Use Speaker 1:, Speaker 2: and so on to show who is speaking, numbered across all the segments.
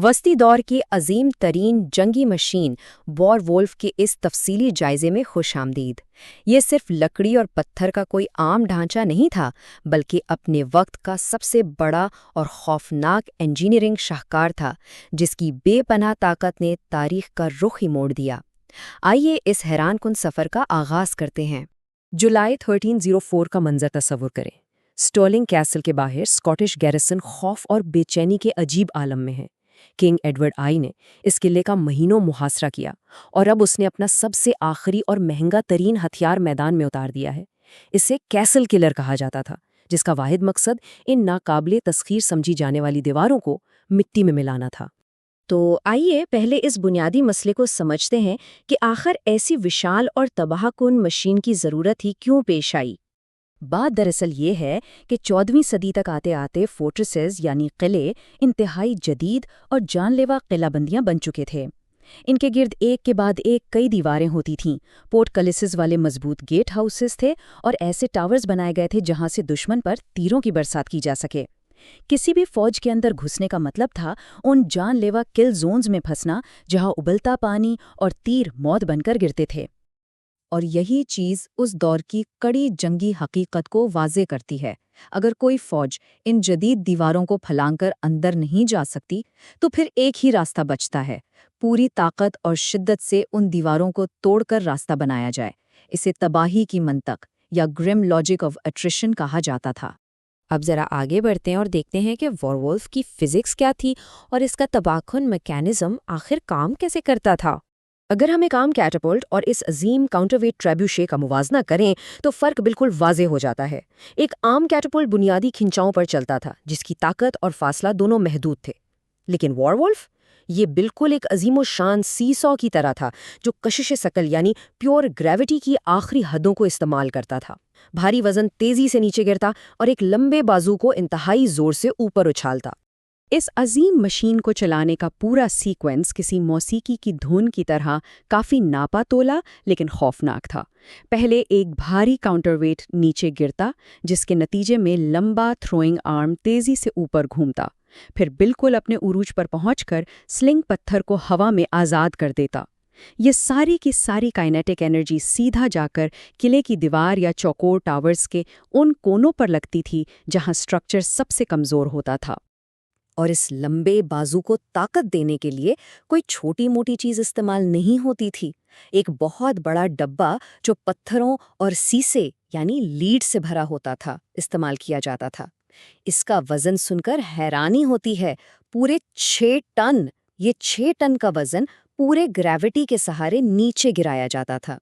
Speaker 1: وسطی دور کی عظیم ترین جنگی مشین وار وولف کے اس تفصیلی جائزے میں خوش آمدید۔ یہ صرف لکڑی اور پتھر کا کوئی عام ڈھانچہ نہیں تھا، بلکہ اپنے وقت کا سب سے بڑا اور خوفناک انجینئرنگ شاہکار تھا، جس کی بے پناہ طاقت نے تاریخ کا رخ ہی موڑ دیا۔ آئیے اس حیران کن سفر کا آغاز کرتے ہیں۔
Speaker 2: جولائی 1304 کا منظر تصور کریں۔ سٹرلنگ کیسل کے باہر اسکاٹش گیرسن خوف اور بے چینی کے عجیب عالم میں ہے۔ کنگ ایڈورڈ آئی نے اس قلعے کا مہینوں محاصرہ کیا اور اب اس نے اپنا سب سے آخری اور مہنگا ترین ہتھیار میدان میں اتار دیا ہے۔ اسے کیسل کلر کہا جاتا تھا، جس کا واحد مقصد ان ناقابل تسخیر سمجھی جانے والی دیواروں کو مٹی میں ملانا تھا۔
Speaker 1: تو آئیے پہلے اس بنیادی مسئلے کو سمجھتے ہیں کہ آخر ایسی وشال اور تباہ کن مشین کی ضرورت ہی کیوں پیش آئی۔ بات دراصل یہ ہے کہ 14ویں صدی تک آتے آتے فورٹریسز یعنی قلعے انتہائی جدید اور جان لیوا قلعہ بندیاں بن چکے تھے۔ ان کے گرد ایک کے بعد ایک کئی دیواریں ہوتی تھیں، پورٹ کلسز والے مضبوط گیٹ ہاؤسز تھے اور ایسے ٹاورز بنائے گئے تھے جہاں سے دشمن پر تیروں کی برسات کی جا سکے۔ کسی بھی فوج کے اندر گھسنے کا مطلب تھا ان جان لیوا کل زونز میں پھنسنا جہاں ابلتا پانی اور تیر موت بن کر گرتے تھے۔ اور یہی چیز اس دور کی کڑی جنگی حقیقت کو واضح کرتی ہے۔ اگر کوئی فوج ان جدید دیواروں کو پھلانگ کر اندر نہیں جا سکتی تو پھر ایک ہی راستہ بچتا ہے، پوری طاقت اور شدت سے ان دیواروں کو توڑ کر راستہ بنایا جائے۔ اسے تباہی کی منطق یا گرم لاجک آف اٹریشن کہا جاتا تھا۔
Speaker 2: اب ذرا آگے بڑھتے ہیں اور دیکھتے ہیں کہ وارولف کی فزکس کیا تھی اور اس کا تباہ کن میکینزم آخر کام کیسے کرتا تھا۔
Speaker 1: اگر ہم ایک عام کیٹاپلٹ اور اس عظیم کاؤنٹر ویٹ ٹریبیوشے کا موازنہ کریں تو فرق بالکل واضح ہو جاتا ہے۔ ایک عام کیٹاپلٹ بنیادی کھنچاؤں پر چلتا تھا، جس کی طاقت اور فاصلہ دونوں محدود تھے، لیکن وارولف یہ بالکل ایک عظیم و شان سی سو کی طرح تھا جو کشش ثقل یعنی پیور گریوٹی کی آخری حدوں کو استعمال کرتا تھا۔ بھاری وزن تیزی سے نیچے گرتا اور ایک لمبے بازو کو انتہائی زور سے اوپر اچھالتا۔
Speaker 2: اس عظیم مشین کو چلانے کا پورا سیکوینس کسی موسیقی کی دھن کی طرح کافی ناپا تولا لیکن خوفناک تھا۔ پہلے ایک بھاری کاؤنٹر ویٹ نیچے گرتا، جس کے نتیجے میں لمبا تھروئنگ آرم تیزی سے اوپر گھومتا، پھر بالکل اپنے عروج پر پہنچ کر سلنگ پتھر کو ہوا میں آزاد کر دیتا۔ یہ ساری کی ساری کائنیٹک انرجی سیدھا جا کر قلعے کی دیوار یا چوکور ٹاورز کے ان کونوں پر لگتی تھی جہاں سٹرکچر سب سے کمزور ہوتا تھا۔
Speaker 1: اور اس لمبے بازو کو طاقت دینے کے لیے کوئی چھوٹی موٹی چیز استعمال نہیں ہوتی تھی۔ ایک بہت بڑا ڈبہ جو پتھروں اور سیسے یعنی لیڈ سے بھرا ہوتا تھا استعمال کیا جاتا تھا۔ اس کا وزن سن کر حیرانی ہوتی ہے، پورے 6 ٹن! یہ 6 ٹن کا وزن پورے گریوٹی کے سہارے نیچے گرایا جاتا تھا۔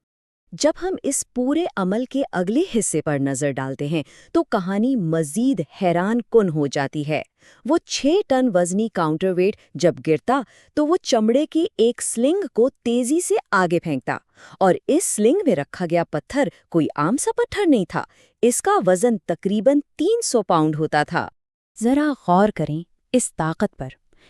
Speaker 1: جب ہم اس پورے عمل کے اگلے حصے پر نظر ڈالتے ہیں تو کہانی مزید حیران کن ہو جاتی ہے۔ وہ 6 ٹن وزنی کاؤنٹر ویٹ جب گرتا تو وہ چمڑے کی ایک سلنگ کو تیزی سے آگے پھینکتا، اور اس سلنگ میں رکھا گیا پتھر کوئی عام سا پتھر نہیں تھا۔ اس کا وزن تقریباً 300 پاؤنڈ ہوتا تھا۔
Speaker 2: ذرا غور کریں اس طاقت پر۔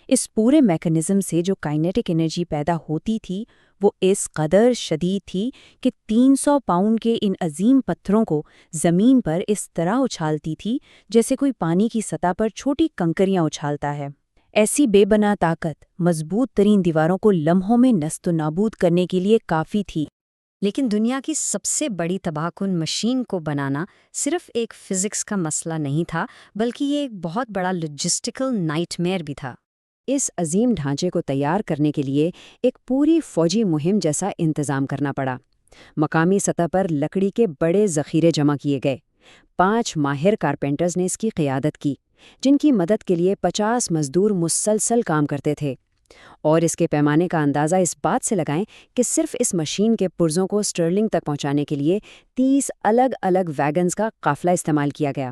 Speaker 2: اس پورے میکانزم سے جو کائنیٹک انرجی پیدا ہوتی تھی وہ اس قدر شدید تھی کہ 300 پاؤنڈ کے ان عظیم پتھروں کو زمین پر اس طرح اچھالتی تھی جیسے کوئی پانی کی سطح پر چھوٹی کنکریاں اچھالتا ہے۔ ایسی بے بنا طاقت مضبوط ترین دیواروں کو لمحوں میں نیست و نابود کرنے کے لیے کافی تھی۔
Speaker 1: لیکن دنیا کی سب سے بڑی تباہ کن مشین کو بنانا صرف ایک فزکس کا مسئلہ نہیں تھا، بلکہ یہ ایک بہت بڑا لاجسٹیکل نائٹ میئر بھی تھا۔
Speaker 2: اس عظیم ڈھانچے کو تیار کرنے کے لیے ایک پوری فوجی مہم جیسا انتظام کرنا پڑا۔ مقامی سطح پر لکڑی کے بڑے ذخیرے جمع کیے گئے۔ 5 ماہر کارپینٹرز نے اس کی قیادت کی، جن کی مدد کے لیے 50 مزدور مسلسل کام کرتے تھے۔ اور اس کے پیمانے کا اندازہ اس بات سے لگائیں کہ صرف اس مشین کے پرزوں کو سٹرلنگ تک پہنچانے کے لیے 30 الگ الگ ویگنز کا قافلہ استعمال کیا گیا۔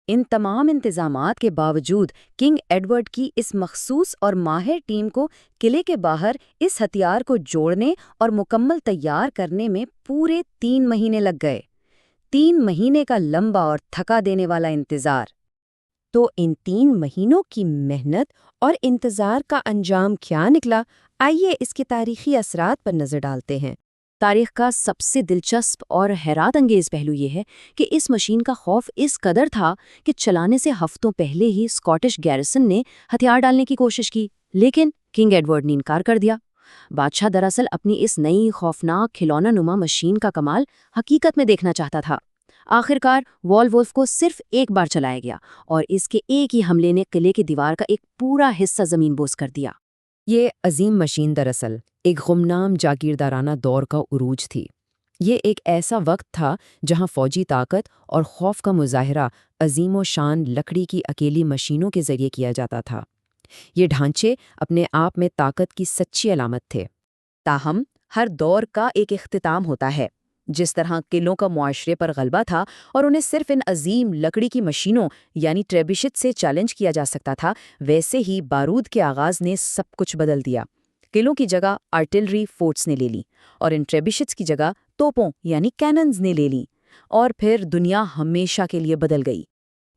Speaker 2: ان تمام انتظامات کے باوجود کنگ ایڈورڈ کی اس مخصوص اور ماہر ٹیم کو قلعے کے باہر اس ہتھیار کو جوڑنے اور مکمل تیار کرنے میں پورے 3 مہینے لگ گئے۔ 3 مہینے کا لمبا اور تھکا دینے والا انتظار۔ تو ان 3 مہینوں کی محنت اور انتظار کا انجام کیا نکلا؟ آئیے اس کے تاریخی اثرات پر نظر ڈالتے ہیں۔
Speaker 1: تاریخ کا سب سے دلچسپ اور حیرت انگیز پہلو یہ ہے کہ اس مشین کا خوف اس قدر تھا کہ چلانے سے ہفتوں پہلے ہی اسکاٹش گیرسن نے ہتھیار ڈالنے کی کوشش کی، لیکن کنگ ایڈورڈ نے انکار کر دیا۔ بادشاہ دراصل اپنی اس نئی خوفناک کھلونا نما مشین کا کمال حقیقت میں دیکھنا چاہتا تھا۔ آخرکار وال وولف کو صرف ایک بار چلایا گیا اور اس کے ایک ہی حملے نے قلعے کی دیوار کا ایک پورا حصہ زمین بوس کر دیا۔
Speaker 2: یہ عظیم مشین دراصل ایک غمنام جاگیردارانہ دور کا عروج تھی۔ یہ ایک ایسا وقت تھا جہاں فوجی طاقت اور خوف کا مظاہرہ عظیم و شان لکڑی کی اکیلی مشینوں کے ذریعے کیا جاتا تھا۔ یہ ڈھانچے اپنے آپ میں طاقت کی سچی علامت تھے۔
Speaker 1: تاہم ہر دور کا ایک اختتام ہوتا ہے۔ جس طرح قلعوں کا معاشرے پر غلبہ تھا اور انہیں صرف ان عظیم لکڑی کی مشینوں یعنی ٹریبشٹ سے چیلنج کیا جا سکتا تھا، ویسے ہی بارود کے آغاز نے سب کچھ بدل دیا۔ قلعوں کی جگہ آرٹلری فورٹس نے لے لی اور ان ٹریبشٹس کی جگہ توپوں یعنی کیننز نے لے لی، اور پھر دنیا ہمیشہ کے لیے بدل گئی۔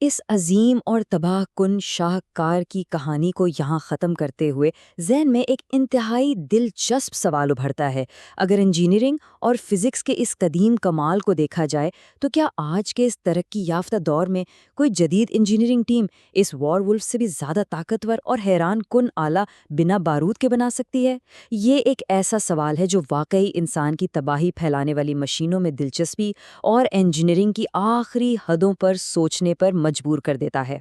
Speaker 2: اس عظیم اور تباہ کن شاہکار کی کہانی کو یہاں ختم کرتے ہوئے ذہن میں ایک انتہائی دلچسپ سوال ابھرتا ہے۔ اگر انجینئرنگ اور فزکس کے اس قدیم کمال کو دیکھا جائے تو کیا آج کے اس ترقی یافتہ دور میں کوئی جدید انجینئرنگ ٹیم اس وار وولف سے بھی زیادہ طاقتور اور حیران کن آلہ بنا بارود کے بنا سکتی ہے؟ یہ ایک ایسا سوال ہے جو واقعی انسان کی تباہی پھیلانے والی مشینوں میں دلچسپی اور انجینئرنگ کی آخری حدوں پر سوچنے پر مجبور کر دیتا ہے۔